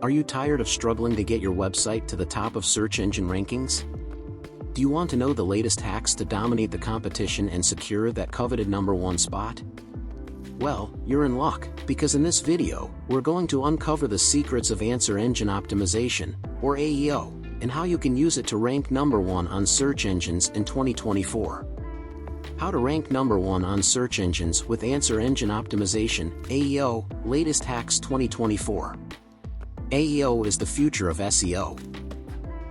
Are you tired of struggling to get your website to the top of search engine rankings? Do you want to know the latest hacks to dominate the competition and secure that coveted #1 spot? Well, you're in luck, because in this video, we're going to uncover the secrets of answer engine optimization, or AEO, and how you can use it to rank #1 on search engines in 2024. How to rank #1 on search engines with answer engine optimization, AEO, latest hacks 2024. AEO is the future of SEO.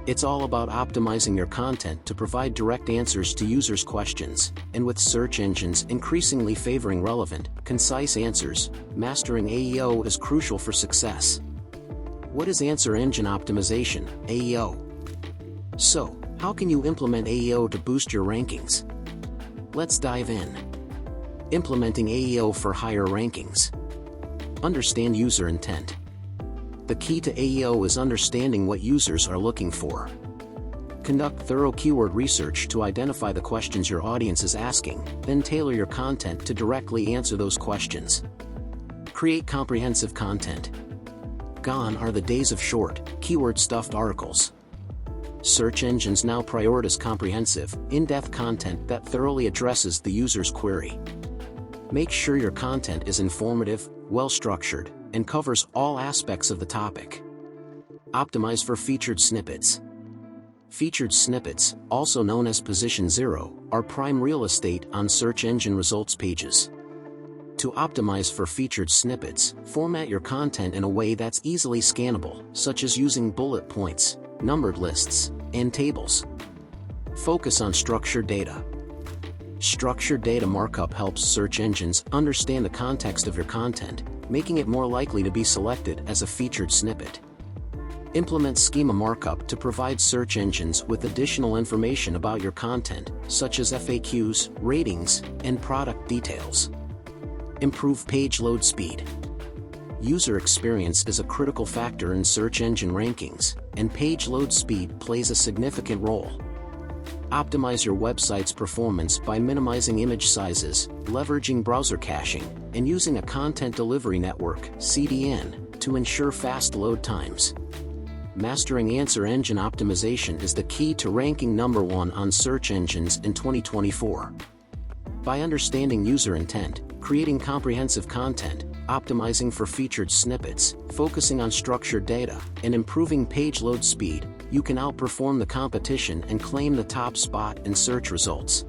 It's all about optimizing your content to provide direct answers to users' questions, and with search engines increasingly favoring relevant, concise answers, mastering AEO is crucial for success. What is answer engine optimization, AEO? So, how can you implement AEO to boost your rankings? Let's dive in. Implementing AEO for higher rankings. Understand user intent. The key to AEO is understanding what users are looking for. Conduct thorough keyword research to identify the questions your audience is asking, then tailor your content to directly answer those questions. Create comprehensive content. Gone are the days of short, keyword-stuffed articles. Search engines now prioritize comprehensive, in-depth content that thoroughly addresses the user's query. Make sure your content is informative, well-structured, and covers all aspects of the topic. Optimize for featured snippets. Featured snippets, also known as position 0, are prime real estate on search engine results pages. To optimize for featured snippets, format your content in a way that's easily scannable, such as using bullet points, numbered lists, and tables. Focus on structured data. Structured data markup helps search engines understand the context of your content, making it more likely to be selected as a featured snippet. Implement schema markup to provide search engines with additional information about your content, such as FAQs, ratings, and product details. Improve page load speed. User experience is a critical factor in search engine rankings, and page load speed plays a significant role. Optimize your website's performance by minimizing image sizes, leveraging browser caching, and using a content delivery network, CDN, to ensure fast load times. Mastering answer engine optimization is the key to ranking #1 on search engines in 2024. By understanding user intent, creating comprehensive content, optimizing for featured snippets, focusing on structured data, and improving page load speed, you can outperform the competition and claim the top spot in search results.